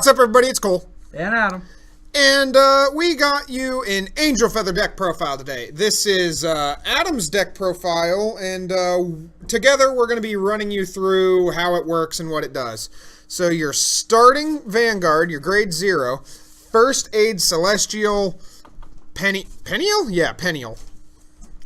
What's up, everybody? It's Cole. And Adam. And we got you an Angel Feather deck profile today. This is Adam's deck profile, and together we're going to be running you through how it works and what it does. So your starting Vanguard, your grade 0, First Aid Celestial Penial? Yeah, Penial.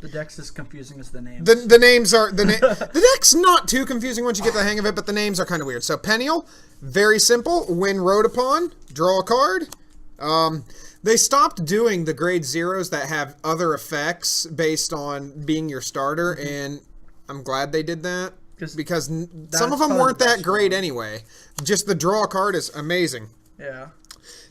The deck's as confusing as the names. The names are... the deck's not too confusing once you get the hang of it, but the names are kind of weird. So Penial, very simple. When rode upon, draw a card. They stopped doing the grade 0s that have other effects based on being your starter, and I'm glad they did that. Because some of them weren't that great anyway. Just the draw card is amazing. Yeah.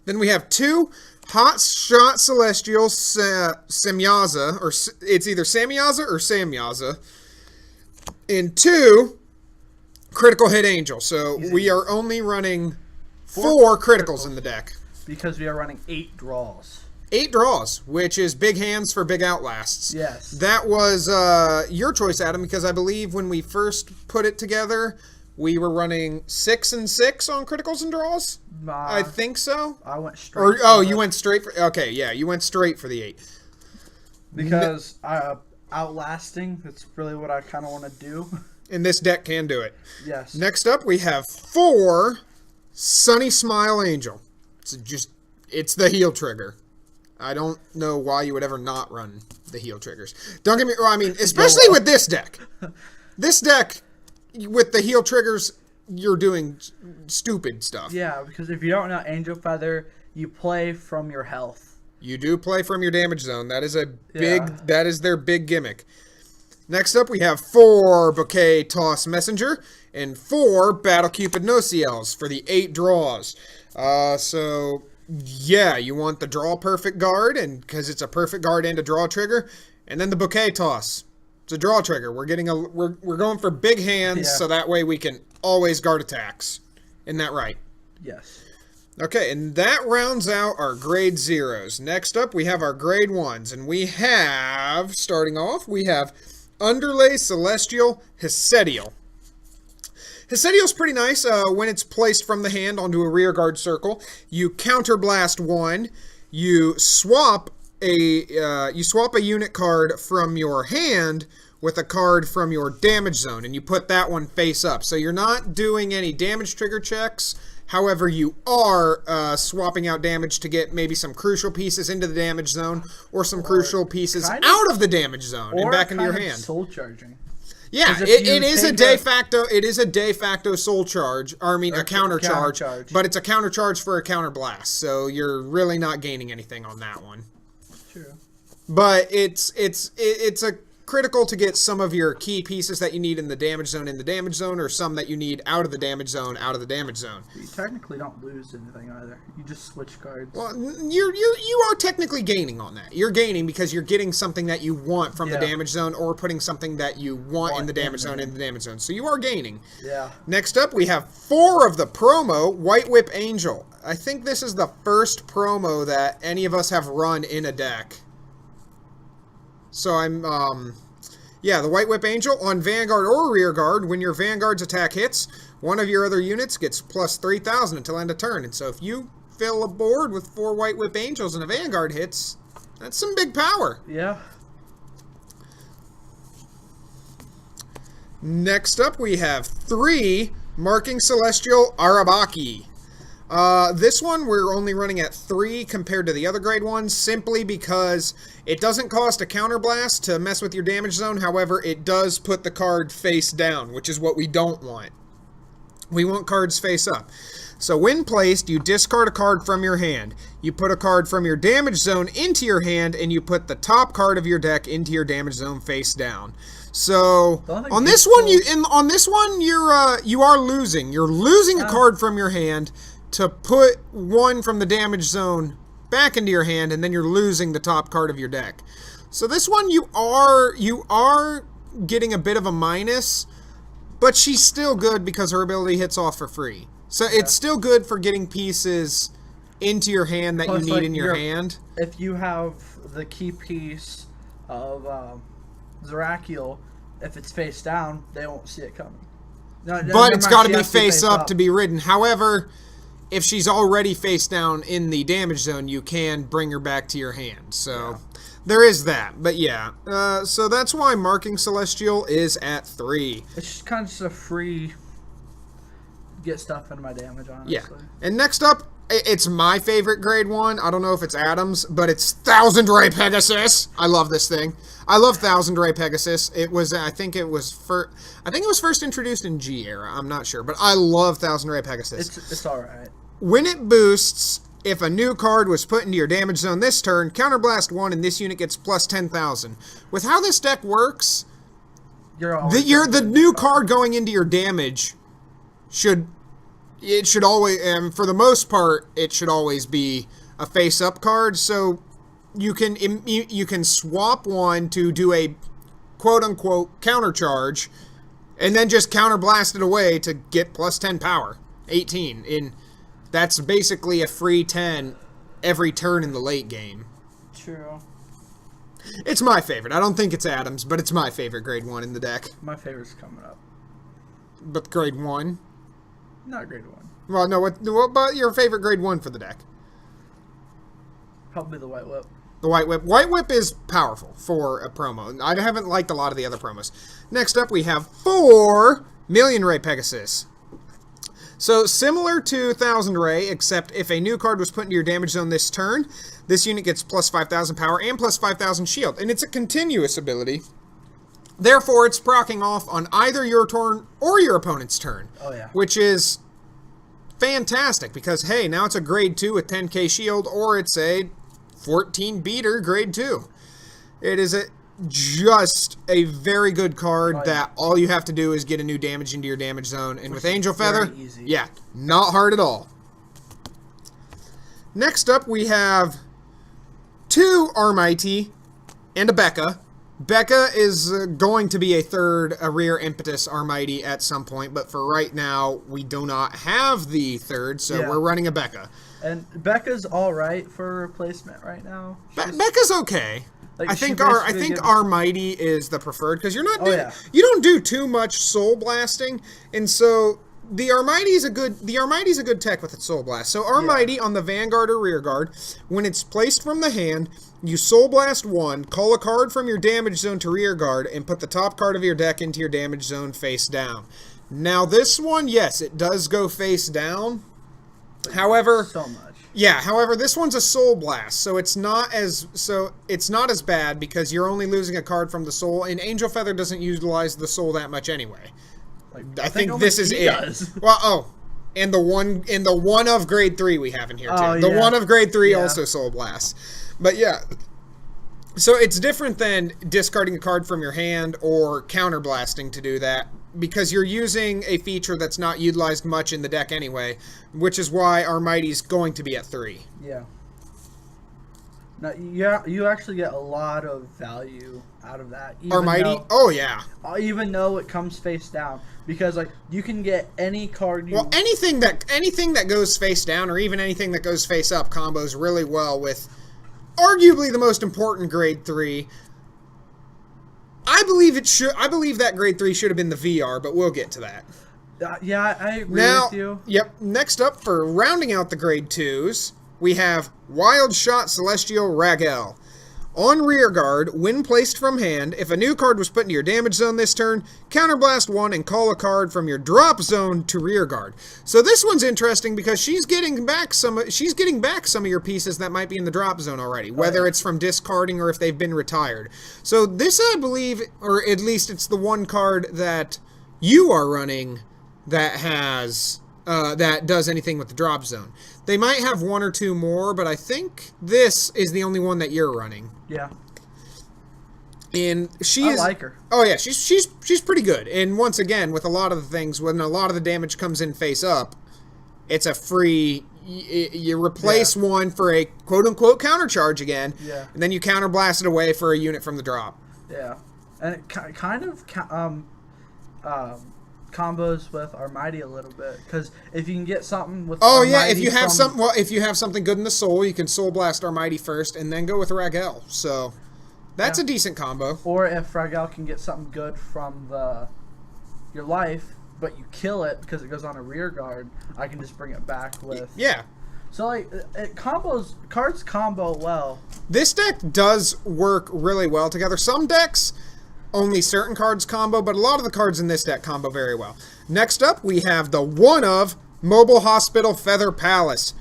Then we have 2 Hot Shot Celestial Samyaza, or it's either Samyaza or Samyaza, and 2 Critical Hit Angel. So we are only running 4 criticals in the deck. Because we are running 8 draws. 8 draws, which is big hands for big outlasts. Yes. That was your choice, Adam, because I believe when we first put it together, we were running 6 and 6 on criticals and draws. I think so. I went straight. You went straight for. Okay, yeah, you went straight for the 8. Because outlasting, that's really what I kind of want to do. And this deck can do it. Yes. Next up, we have 4 Sunny Smile Angel. It's the heal trigger. I don't know why you would ever not run the heal triggers. Don't get me wrong. I mean, especially with this deck. This deck, with the heal triggers, you're doing stupid stuff. Yeah, because if you don't know Angel Feather, you play from your health. You do play from your damage zone. That is that is their big gimmick. Next up, we have 4 Bouquet Toss Messenger and 4 Battle Cupid No-CLs for the 8 draws. So yeah, you want the draw perfect guard, and because it's a perfect guard and a draw trigger, and then the bouquet toss. It's a draw trigger. We're going for big hands, so that way we can always guard attacks. Isn't that right? Yes. Okay, and that rounds out our grade 0s. Next up, we have our grade 1s, and we have, starting off, we have Underlay Celestial Hysetial. Hysetial's pretty nice when it's placed from the hand onto a rear guard circle. You counterblast 1. You swap a unit card from your hand with a card from your damage zone, and you put that one face up. So you're not doing any damage trigger checks. However, you are swapping out damage to get maybe some crucial pieces into the damage zone, or some crucial pieces out of the damage zone and back into your hand. Soul charging. Yeah, it is a de facto soul charge. Or, I mean, a counter charge, but it's a counter charge for a counter blast. So you're really not gaining anything on that one. True. But it's a critical to get some of your key pieces that you need in the damage zone, or some that you need out of the damage zone. You technically don't lose anything either. You just switch cards. Well, you are technically gaining on that. You're gaining because you're getting something that you want from the damage zone, or putting something that you want in the damage zone in the damage zone. So you are gaining. Yeah. Next up, we have 4 of the promo White Whip Angel. I think this is the first promo that any of us have run in a deck. So the White Whip Angel on Vanguard or Rear Guard. When your Vanguard's attack hits, one of your other units gets plus 3,000 until end of turn. And so if you fill a board with 4 White Whip Angels and a Vanguard hits, that's some big power. Yeah. Next up, we have 3 Marking Celestial Arabaki. This one we're only running at 3 compared to the other grade 1s, simply because it doesn't cost a counterblast to mess with your damage zone. However, it does put the card face down, which is what we don't want. We want cards face up. So when placed, you discard a card from your hand. You put a card from your damage zone into your hand, and you put the top card of your deck into your damage zone face down. So on this one, you are losing. You're losing a card from your hand to put one from the damage zone back into your hand, and then you're losing the top card of your deck. So this one you are getting a bit of a minus, but she's still good because her ability hits off for free. So it's still good for getting pieces into your hand that you need in your hand. If you have the key piece of Zerakiel, if it's face down, they won't see it coming. But it's got to be face up to be ridden. However, if she's already face down in the damage zone, you can bring her back to your hand. So there is that. But yeah, so that's why Marking Celestial is at 3. It's just kind of just a free get stuff into my damage, honestly. Yeah. And next up, it's my favorite grade 1. I don't know if it's Adam's, but it's Thousand Ray Pegasus. I love this thing. I love Thousand Ray Pegasus. It was, I think it was first introduced in G era. I'm not sure, but I love Thousand Ray Pegasus. It's all right. When it boosts, if a new card was put into your damage zone this turn, counterblast 1, and this unit gets plus 10,000. With how this deck works, the new card going into your damage should always, for the most part, it should always be a face-up card. So you can swap one to do a quote-unquote counter charge, and then just counterblast it away to get plus 10 power, 18. That's basically a free 10 every turn in the late game. True. It's my favorite. I don't think it's Adam's, but it's my favorite grade 1 in the deck. My favorite's coming up. But grade 1? Not grade 1. Well, no, what about your favorite grade 1 for the deck? Probably the White Whip. The White Whip. White Whip is powerful for a promo. I haven't liked a lot of the other promos. Next up, we have 4 Million Ray Pegasus. So, similar to Thousand Ray, except if a new card was put into your damage zone this turn, this unit gets plus 5,000 power and plus 5,000 shield. And it's a continuous ability. Therefore, it's proccing off on either your turn or your opponent's turn. Oh, yeah. Which is fantastic because, hey, now it's a grade 2 with 10k shield, or it's a 14 beater grade 2. It is just a very good card that all you have to do is get a new damage into your damage zone. And with Angel Feather, yeah, not hard at all. Next up, we have 2 Armighty and a Becca. Becca is going to be a rear impetus Armighty at some point, but for right now, we do not have the third, so we're running a Becca. And Becca's all right for replacement right now. Becca's okay. Like, I think Armighty is the preferred because you're not you don't do too much soul blasting, and so the Armighty's a good tech with its soul blast. So Armighty on the Vanguard or Rear Guard, when it's placed from the hand, you soul blast 1, call a card from your damage zone to Rear Guard, and put the top card of your deck into your damage zone face down. Now this one, yes, it does go face down. However, so much. Yeah, however, this one's a soul blast, so it's not as bad because you're only losing a card from the soul, and Angel Feather doesn't utilize the soul that much anyway. I think this is it. Does. Well, and the one of grade 3 we have in here too. The one of grade 3 also soul blasts. But yeah. So it's different than discarding a card from your hand or counterblasting to do that, because you're using a feature that's not utilized much in the deck anyway, which is why Armighty's going to be at 3. Yeah. Now, you actually get a lot of value out of that. Armighty? Oh, yeah. Even though it comes face down. Because, like, you can get any card you... Well, anything that goes face down, or even anything that goes face up, combos really well with arguably the most important grade 3. I believe that grade 3 should have been the VR, but we'll get to that. Yeah, I agree with you. Yep. Next up, for rounding out the grade 2s, we have Wild Shot Celestial Ragel. On Rear Guard, when placed from hand, if a new card was put into your damage zone this turn, counterblast 1 and call a card from your drop zone to Rear Guard. So this one's interesting because she's getting back some of your pieces that might be in the drop zone already, whether it's from discarding or if they've been retired. So this, I believe, or at least it's the one card that you are running that has that does anything with the drop zone. They might have 1 or 2 more, but I think this is the only one that you're running. Yeah. And I like her. Oh yeah, she's pretty good. And once again, with a lot of the things, when a lot of the damage comes in face up, it's a free. You replace one for a quote unquote counter charge again, and then you counterblast it away for a unit from the drop. Yeah, and it kind of combos with Armighty a little bit, because if you can get something with if you have something good in the soul, you can soul blast Armighty first and then go with Ragel. So that's a decent combo. Or if Ragel can get something good from your life, but you kill it because it goes on a rear guard, I can just bring it back with. Yeah. So like cards combo well. This deck does work really well together. Some decks only certain cards combo, but a lot of the cards in this deck combo very well. Next up, we have the one of Mobile Hospital Feather Palace.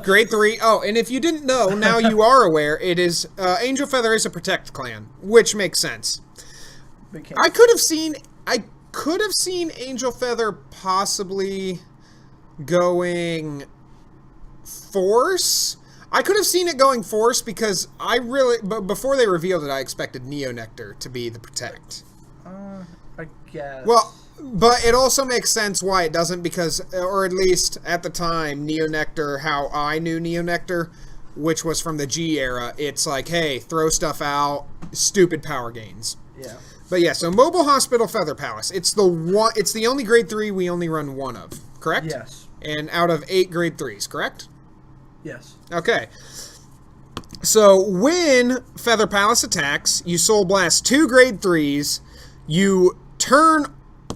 Grade 3. Oh, and if you didn't know, now you are aware, it is Angel Feather is a Protect clan, which makes sense. I could have seen Angel Feather possibly going Force. I could have seen it going Force because but before they revealed it, I expected Neo Nectar to be the Protect. I guess. Well, but it also makes sense why it doesn't because, or at least at the time, Neo Nectar, how I knew Neo Nectar, which was from the G era, it's like, hey, throw stuff out, stupid power gains. Yeah. But yeah, so Mobile Hospital Feather Palace. It's the only grade 3 we only run one of, correct? Yes. And out of 8 grade 3s, correct? Yes. Okay. So when Feather Palace attacks, you Soul Blast 2 grade 3s, you turn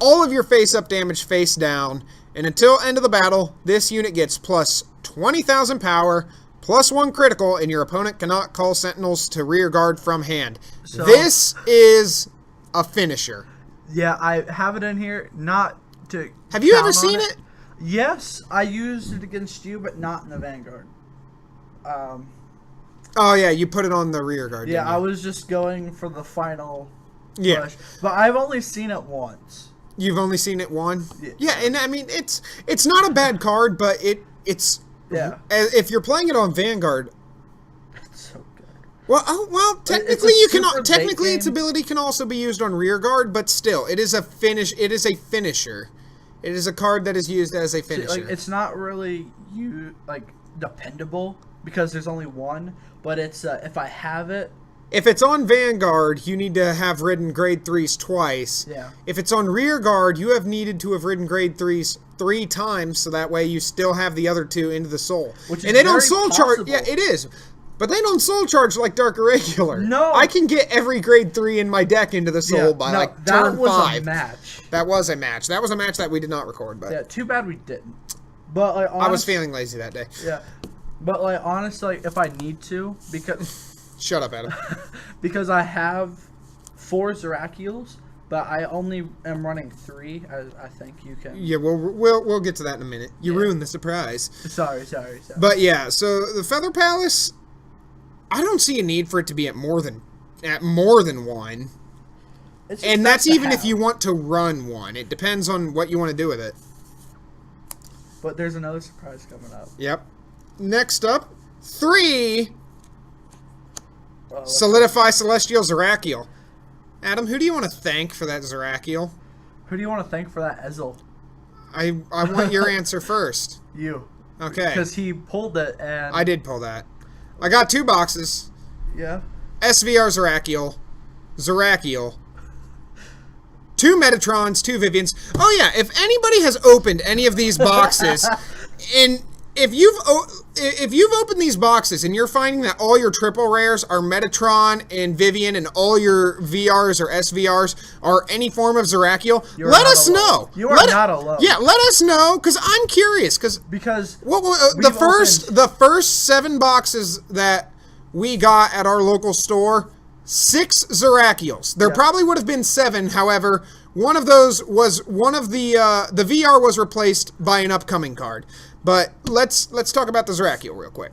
all of your face-up damage face down, and until end of the battle, this unit gets plus 20,000 power, plus 1 critical, and your opponent cannot call Sentinels to rear guard from hand. So, this is a finisher. Yeah, I have it in here, not to... Have you ever seen it? Yes, I used it against you, but not in the Vanguard. Oh, yeah, you put it on the rear guard, yeah, I was just going for the final push. Yeah. But I've only seen it once. You've only seen it one? Yeah, and I mean, it's not a bad card, but it's... Yeah. If you're playing it on Vanguard... It's so good. Well, technically its ability can also be used on rear guard, but still, it is a finisher. It is a card that is used as a finisher. See, like, it's not really dependable because there's only one, but it's if I have it. If it's on Vanguard, you need to have ridden grade 3s twice. Yeah. If it's on rear guard, you have needed to have ridden grade 3s 3 times, so that way you still have the other 2 into the soul. Which is and they don't very soul possible. charge. Yeah, it is. But they don't soul charge like Dark Irregular. No. I can get every grade 3 in my deck into the soul by turn 5. That was a match. That was a match. That was a match that we did not record. But yeah, too bad we didn't. But like, I was feeling lazy that day. Yeah. But like honestly, if I need to, because shut up, Adam. because I have 4 Zeracules, but I only am running 3. I think you can. Yeah, we'll get to that in a minute. You ruined the surprise. Sorry. But yeah, so the Feather Palace, I don't see a need for it to be at more than 1. And that's even if you want to run 1. It depends on what you want to do with it. But there's another surprise coming up. Yep. Next up, 3 Solidify Celestial Zerakiel. Adam, who do you want to thank for that Zerakiel? Who do you want to thank for that Ezel? I want your answer first. You. Okay. Because he pulled it and... I did pull that. I got 2 boxes. Yeah. SVR Zerakiel. 2 Metatrons, 2 Vivians. Oh yeah, if anybody has opened any of these boxes, and if you've opened these boxes and you're finding that all your triple rares are Metatron and Vivian and all your VRs or SVRs are any form of Zerakiel, let us know. You are not alone. Yeah, let us know because I'm curious because the first 7 boxes that we got at our local store, 6 Zerakiels. There probably would have been 7. However, one of those was one of the VR was replaced by an upcoming card. But let's talk about the Zerakiel real quick.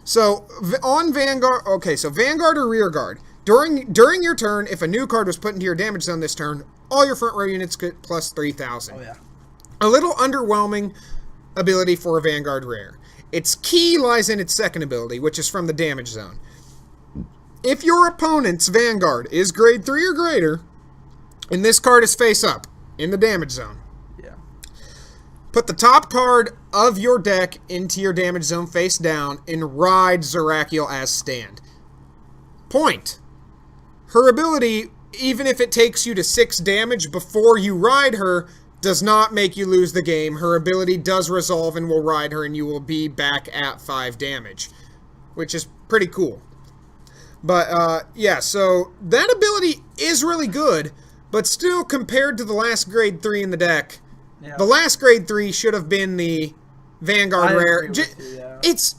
So on Vanguard, okay, so Vanguard or rear guard. During your turn, if a new card was put into your damage zone this turn, all your front row units get plus 3,000. Oh yeah. A little underwhelming ability for a Vanguard rare. Its key lies in its second ability, which is from the damage zone. If your opponent's Vanguard is grade 3 or greater, and this card is face up in the damage zone, put the top card of your deck into your damage zone face down and ride Zerakiel as stand. Point. Her ability, even if it takes you to 6 damage before you ride her, does not make you lose the game. Her ability does resolve and will ride her and you will be back at 5 damage, which is pretty cool. But, yeah, so that ability is really good, but still compared to the last grade 3 in the deck, Yeah. The last grade 3 should have been the Vanguard I rare. agree with you, yeah. It's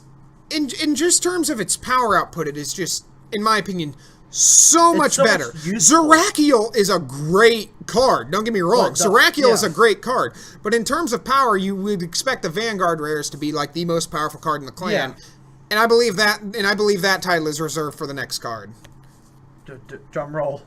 in just terms of its power output, it is just, in my opinion, so much better. Zerakiel is a great card. Don't get me wrong. Zerakiel is a great card. But in terms of power, you would expect the Vanguard rares to be like the most powerful card in the clan. Yeah. And I believe that title is reserved for the next card. Drum roll.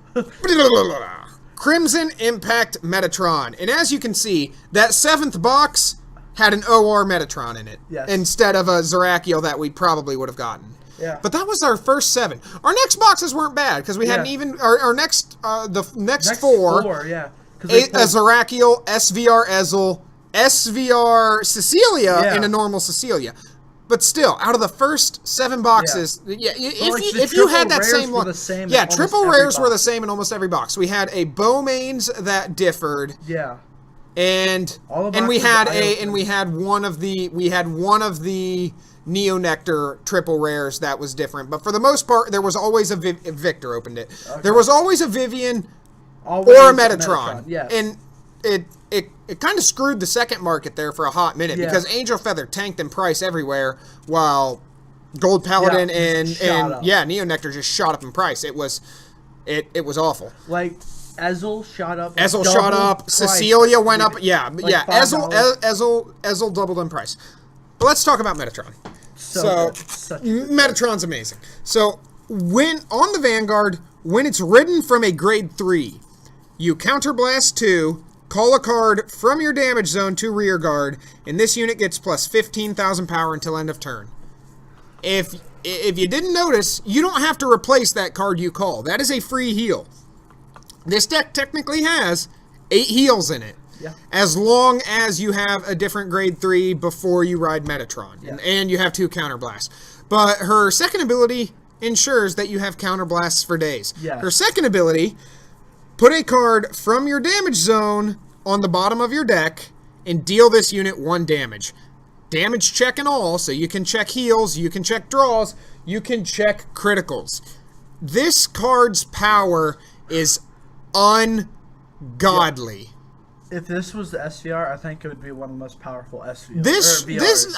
Crimson Impact Metatron. And as you can see, that 7th box had an OR Metatron in it. Yes. Instead of a Zerakiel that we probably would have gotten. Yeah. But that was our first 7. Our next boxes weren't bad, because we hadn't even... Our next... the next 4... yeah. A Zerakiel, SVR Ezel, SVR Cecilia, and a normal Cecilia. But still, out of the first 7 boxes, if you had that same one, triple rares were the same in almost every box. We had a Bowmains that differed, and we had one of the Neo Nectar triple rares that was different. But for the most part, there was always a Victor opened it. Okay. There was always a Vivian or a Metatron. Yes. And it kind of screwed the second market there for a hot minute because Angel Feather tanked in price everywhere while Gold Paladin and Neo Nectar just shot up in price. It was awful. Like Ezel shot up. Ezel shot up. Cecilia went up. Ezel doubled in price. But let's talk about Metatron. So Metatron's amazing. So when on the Vanguard, when it's ridden from a grade 3, you counterblast 2, call a card from your damage zone to rear guard, and this unit gets plus 15,000 power until end of turn. If you didn't notice, you don't have to replace that card you call. That is a free heal. This deck technically has 8 heals in it. Yeah. As long as you have a different grade 3 before you ride Metatron. Yeah. And you have 2 counterblasts. But her second ability ensures that you have counterblasts for days. Yeah. Her second ability, put a card from your damage zone on the bottom of your deck and deal this unit 1 damage. Damage check and all, so you can check heals, you can check draws, you can check criticals. This card's power is ungodly. Yeah. If this was the SVR, I think it would be one of the most powerful SVRs.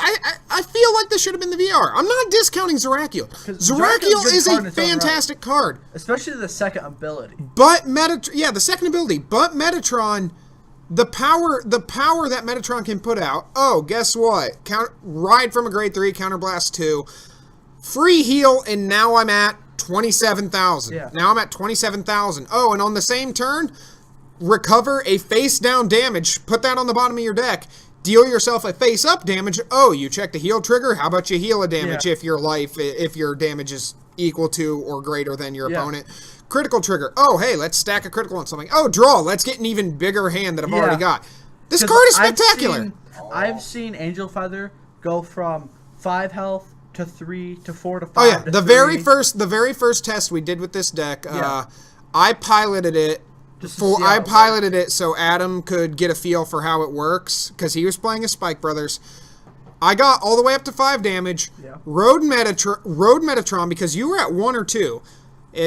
I feel like this should have been the VR. I'm not discounting Zerakiel. Zerakiel is a fantastic card, especially the second ability. But the second ability. But Metatron, the power that Metatron can put out. Oh, guess what? Ride from a grade 3, counterblast 2, free heal, and now I'm at 27,000. Yeah. Now I'm at 27,000. Oh, and on the same turn, recover a face-down damage, put that on the bottom of your deck, deal yourself a face-up damage. Oh, you checked a heal trigger? How about you heal a damage if your damage is equal to or greater than your opponent? Critical trigger. Oh, hey, let's stack a critical on something. Oh, draw. Let's get an even bigger hand that I've already got. This card is spectacular. I've seen Angel Feather go from 5 health to 3 to 4 to 5. Oh, yeah. The very first test we did with this deck, I piloted it. I piloted it so Adam could get a feel for how it works, because he was playing as Spike Brothers. I got all the way up to 5 damage, rode Metatron, because you were at 1 or 2.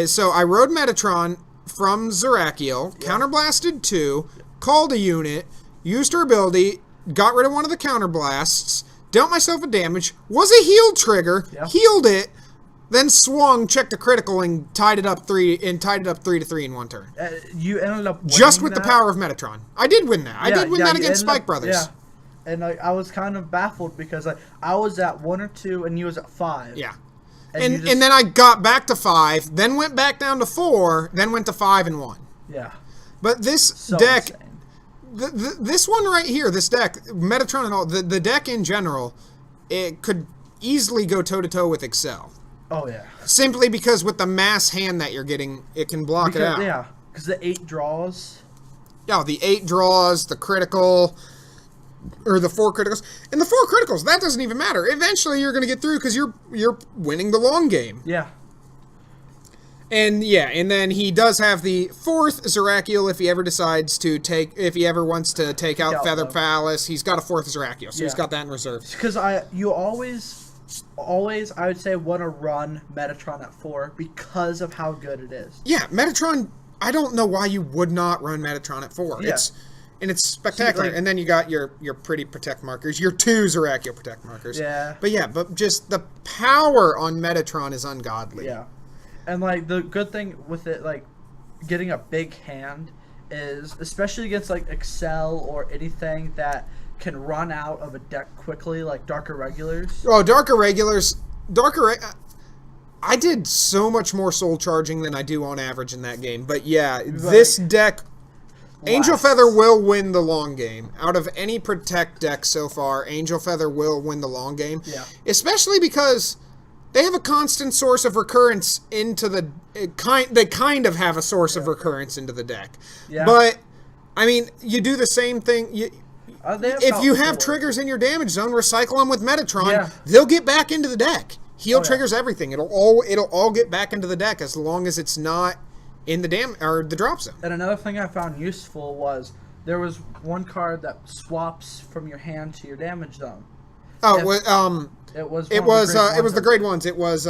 So I rode Metatron from Zerakiel, counterblasted 2, called a unit, used her ability, got rid of one of the counterblasts, dealt myself a damage, was a heal trigger, healed it, then swung, checked a critical, and tied it up 3 to 3 in 1 turn. You ended up winning just with the power of Metatron. I did win that. I did win that against Spike Brothers. Yeah, and I was kind of baffled because I was at 1 or 2 and you was at 5. Yeah, and then I got back to 5, then went back down to 4, then went to 5 and 1. Yeah, but this deck, this one right here, this deck, Metatron and all, the deck in general, it could easily go toe to toe with Excel. Oh, yeah. Simply because with the mass hand that you're getting, it can block it out. Yeah, because the 8 draws. Yeah, the 8 draws, the critical, or the 4 criticals. And the 4 criticals, that doesn't even matter. Eventually, you're going to get through because you're winning the long game. Yeah. And then he does have the 4th Zerakiel if he ever decides to if he ever wants to take out Feather Palace. He's got a 4th Zerakiel, so he's got that in reserve. Because you always, I would say, want to run Metatron at 4 because of how good it is. Yeah, Metatron, I don't know why you would not run Metatron at 4. Yeah. And it's spectacular. like- and then you got your pretty protect markers, your 2 Zeraccio protect markers. Yeah. But just the power on Metatron is ungodly. Yeah. And, like, the good thing with it, like, getting a big hand is, especially against, like, Excel or anything that can run out of a deck quickly, like Dark Irregulars. Oh, Dark Irregulars. I did so much more soul charging than I do on average in that game. But yeah, this deck, Angel Feather will win the long game. Out of any protect deck so far, Angel Feather will win the long game. Yeah. Especially because they have a constant source of recurrence into the they kind of have a source of recurrence into the deck. Yeah. But I mean, you do the same thing. If you have four. triggers in your damage zone, recycle them with Metatron. Yeah. They'll get back into the deck. Heal Oh, yeah. triggers everything. It'll all get back into the deck as long as it's not in the the drop zone. And another thing I found useful was there was one card that swaps from your hand to your damage zone. Oh, It was the grade ones. It was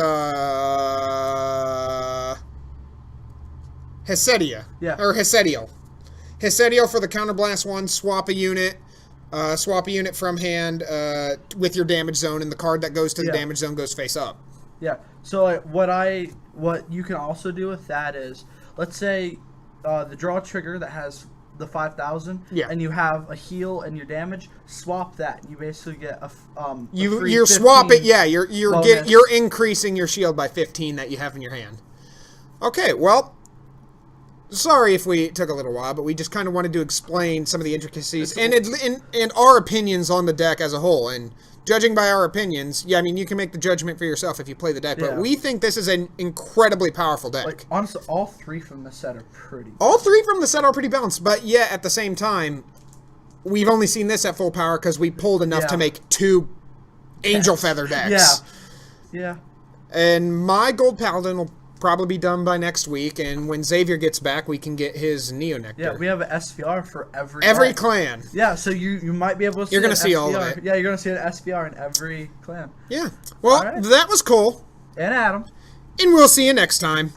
Hesedia. Yeah. Or Hesedial. Hesedial for the counterblast one, swap a unit from hand with your damage zone, and the card that goes to the damage zone goes face up. Yeah. So like, what you can also do with that is, let's say the draw trigger that has the 5,000, and you have a heal and your damage, swap that. You basically get a you swap it. Yeah, you're increasing your shield by 15 that you have in your hand. Okay, well, sorry if we took a little while, but we just kind of wanted to explain some of the intricacies and our opinions on the deck as a whole. And judging by our opinions, yeah, I mean, you can make the judgment for yourself if you play the deck, but we think this is an incredibly powerful deck. Like, honestly, all 3 from the set are pretty balanced. All 3 from the set are pretty balanced, but yeah, at the same time, we've only seen this at full power because we pulled enough to make 2 Angel Feather decks. Yeah. And my Gold Paladin will probably be done by next week, and when Xavier gets back, we can get his Neo Nectar. Yeah, we have an SVR for every deck. clan. Yeah, so you might be able to see You're going to see SVR. all of it. Yeah, you're going to see an SVR in every clan. Yeah. Well, that was cool. And Adam. And we'll see you next time.